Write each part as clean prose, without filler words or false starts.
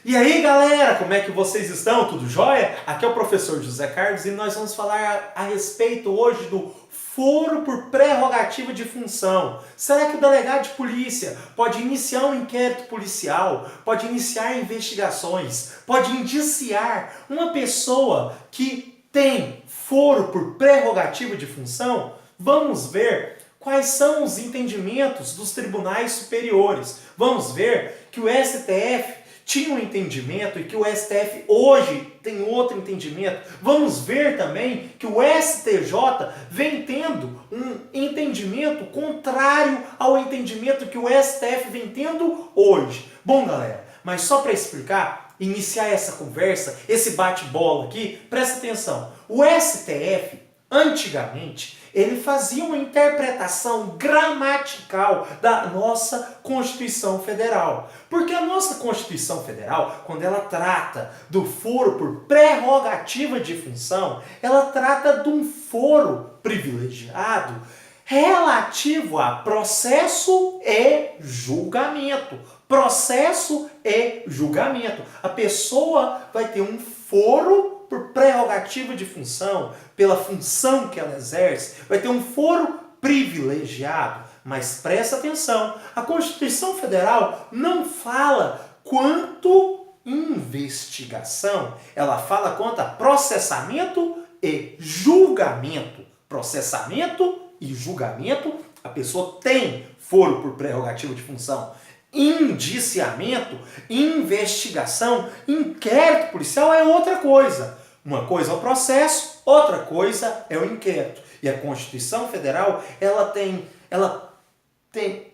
E aí galera, como é que vocês estão? Tudo jóia? Aqui é o professor José Carlos e nós vamos falar a respeito hoje do foro por prerrogativa de função. Será que o delegado de polícia pode iniciar um inquérito policial, pode iniciar investigações, pode indiciar uma pessoa que tem foro por prerrogativa de função? Vamos ver quais são os entendimentos dos tribunais superiores. Vamos ver que o STF tinha um entendimento e que o STF hoje tem outro entendimento. Vamos ver também que o STJ vem tendo um entendimento contrário ao entendimento que o STF vem tendo hoje. Bom, galera, mas só para explicar, iniciar essa conversa, esse bate-bola aqui, presta atenção. O STF, antigamente, ele fazia uma interpretação gramatical da nossa Constituição Federal. Porque a nossa Constituição Federal, quando ela trata do foro por prerrogativa de função, ela trata de um foro privilegiado relativo a processo e julgamento. Processo e julgamento. A pessoa vai ter um foro por prerrogativa de função, pela função que ela exerce, vai ter um foro privilegiado. Mas presta atenção, a Constituição Federal não fala quanto investigação, ela fala quanto a processamento e julgamento. Processamento e julgamento, a pessoa tem foro por prerrogativa de função. Indiciamento, investigação, inquérito policial é outra coisa. Uma coisa é o processo, outra coisa é o inquérito. E a Constituição Federal, ela tem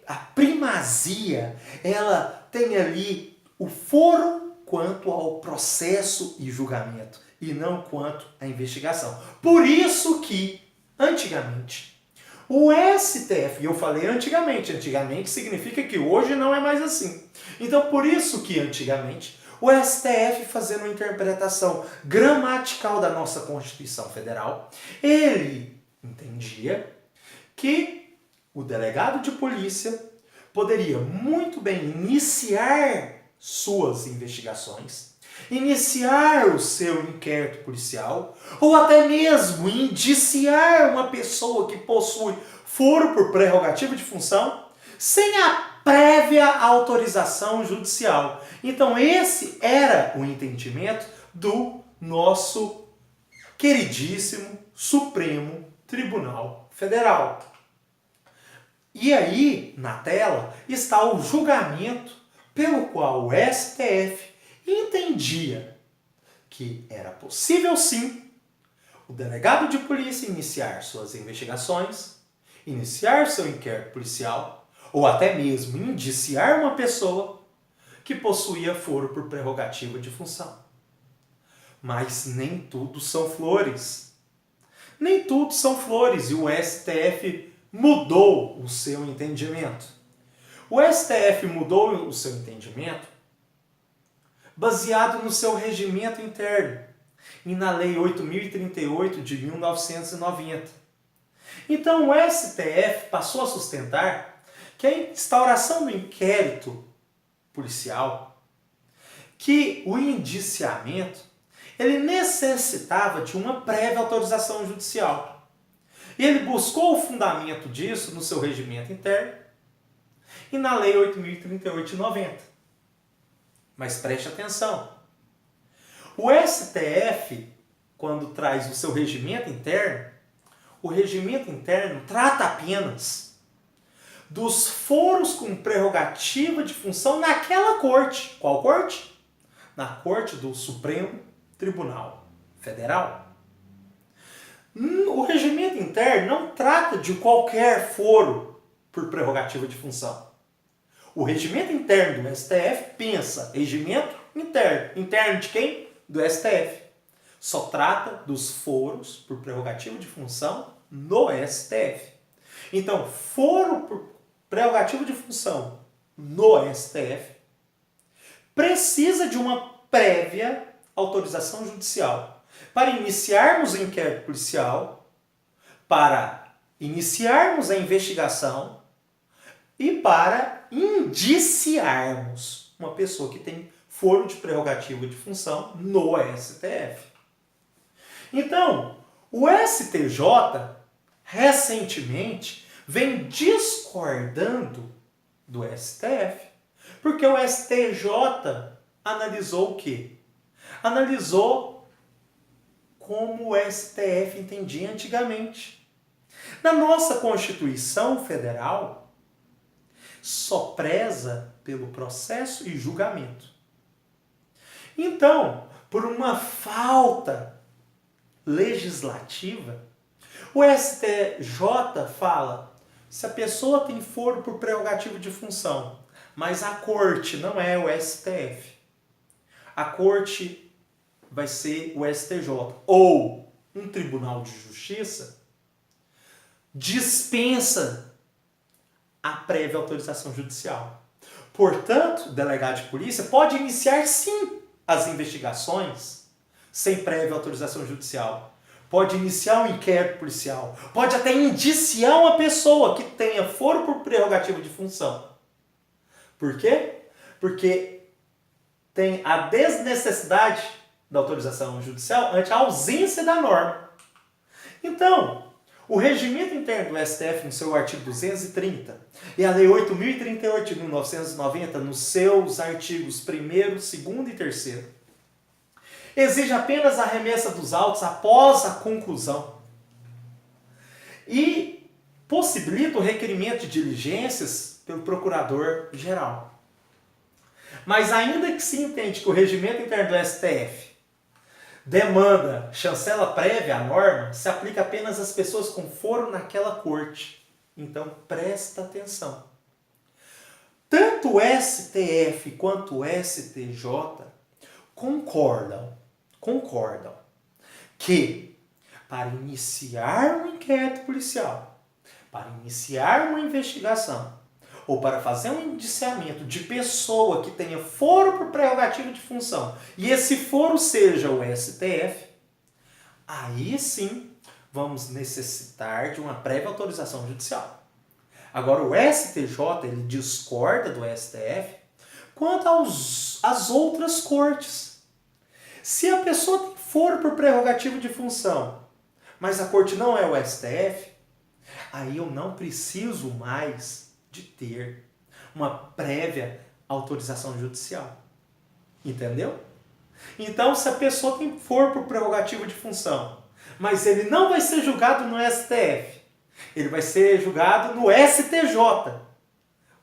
a primazia, ela tem ali o foro quanto ao processo e julgamento, e não quanto à investigação. Por isso que, antigamente, o STF, e eu falei antigamente significa que hoje não é mais assim. Então, por isso que antigamente, o STF, fazendo uma interpretação gramatical da nossa Constituição Federal, ele entendia que o delegado de polícia poderia muito bem iniciar suas investigações, iniciar o seu inquérito policial, ou até mesmo indiciar uma pessoa que possui foro por prerrogativa de função, sem a prévia autorização judicial. Então esse era o entendimento do nosso queridíssimo Supremo Tribunal Federal. E aí, na tela, está o julgamento pelo qual o STF entendia que era possível sim o delegado de polícia iniciar suas investigações, iniciar seu inquérito policial, ou até mesmo indiciar uma pessoa que possuía foro por prerrogativa de função. Mas nem tudo são flores. Nem tudo são flores e o STF mudou o seu entendimento. O STF mudou o seu entendimento baseado no seu regimento interno e na Lei 8.038 de 1990. Então o STF passou a sustentar que a instauração do inquérito policial, que o indiciamento, ele necessitava de uma prévia autorização judicial. E ele buscou o fundamento disso no seu regimento interno e na Lei 8.038 de 90. Mas preste atenção. O STF, quando traz o seu regimento interno, o regimento interno trata apenas dos foros com prerrogativa de função naquela corte. Qual corte? Na Corte do Supremo Tribunal Federal. O regimento interno não trata de qualquer foro por prerrogativa de função. O regimento interno do STF pensa regimento interno. Interno de quem? Do STF. Só trata dos foros por prerrogativa de função no STF. Então, foro por prerrogativa de função no STF precisa de uma prévia autorização judicial para iniciarmos o inquérito policial, para iniciarmos a investigação e para indiciarmos uma pessoa que tem foro de prerrogativa de função no STF. Então, o STJ, recentemente, vem discordando do STF, porque o STJ analisou o quê? Analisou como o STF entendia antigamente. Na nossa Constituição Federal, só preza pelo processo e julgamento. Então, por uma falta legislativa, o STJ fala, se a pessoa tem foro por prerrogativa de função, mas a corte não é o STF, a corte vai ser o STJ ou um tribunal de justiça, dispensa a prévia autorização judicial. Portanto, o delegado de polícia pode iniciar sim as investigações sem prévia autorização judicial. Pode iniciar um inquérito policial. Pode até indiciar uma pessoa que tenha foro por prerrogativa de função. Por quê? Porque tem a desnecessidade da autorização judicial ante a ausência da norma. Então, o Regimento Interno do STF, no seu artigo 230, e a Lei 8.038 de 1990, nos seus artigos 1º, 2º e 3º, exige apenas a remessa dos autos após a conclusão e possibilita o requerimento de diligências pelo Procurador-Geral. Mas ainda que se entende que o Regimento Interno do STF demanda chancela prévia à norma, se aplica apenas às pessoas com foro naquela corte. Então, presta atenção. Tanto o STF quanto o STJ concordam que para iniciar um inquérito policial, para iniciar uma investigação, ou para fazer um indiciamento de pessoa que tenha foro por prerrogativa de função, e esse foro seja o STF, aí sim vamos necessitar de uma prévia autorização judicial. Agora, o STJ ele discorda do STF quanto às outras cortes. Se a pessoa tem foro por prerrogativa de função, mas a corte não é o STF, aí eu não preciso mais de ter uma prévia autorização judicial. Entendeu? Então, se a pessoa tem foro por prerrogativa de função, mas ele não vai ser julgado no STF, ele vai ser julgado no STJ.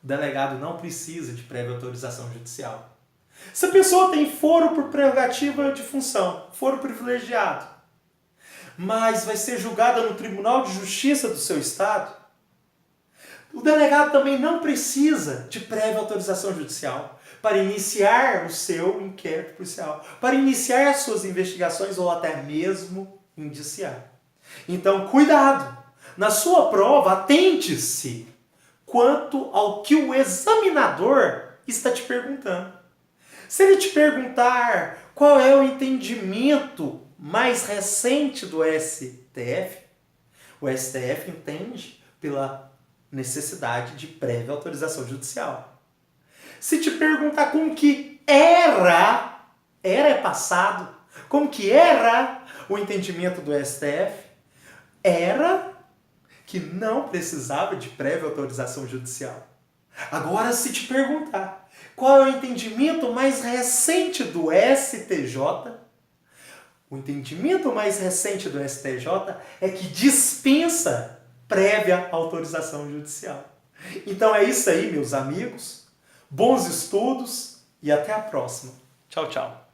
O delegado não precisa de prévia autorização judicial. Se a pessoa tem foro por prerrogativa de função, foro privilegiado, mas vai ser julgada no Tribunal de Justiça do seu estado, o delegado também não precisa de prévia autorização judicial para iniciar o seu inquérito policial, para iniciar as suas investigações ou até mesmo indiciar. Então, cuidado! Na sua prova, atente-se quanto ao que o examinador está te perguntando. Se ele te perguntar qual é o entendimento mais recente do STF, o STF entende pela necessidade de prévia autorização judicial. Se te perguntar como que era é passado, como que era o entendimento do STF, era que não precisava de prévia autorização judicial. Agora, se te perguntar qual é o entendimento mais recente do STJ, o entendimento mais recente do STJ é que dispensa prévia autorização judicial. Então é isso aí, meus amigos. Bons estudos e até a próxima. Tchau, tchau.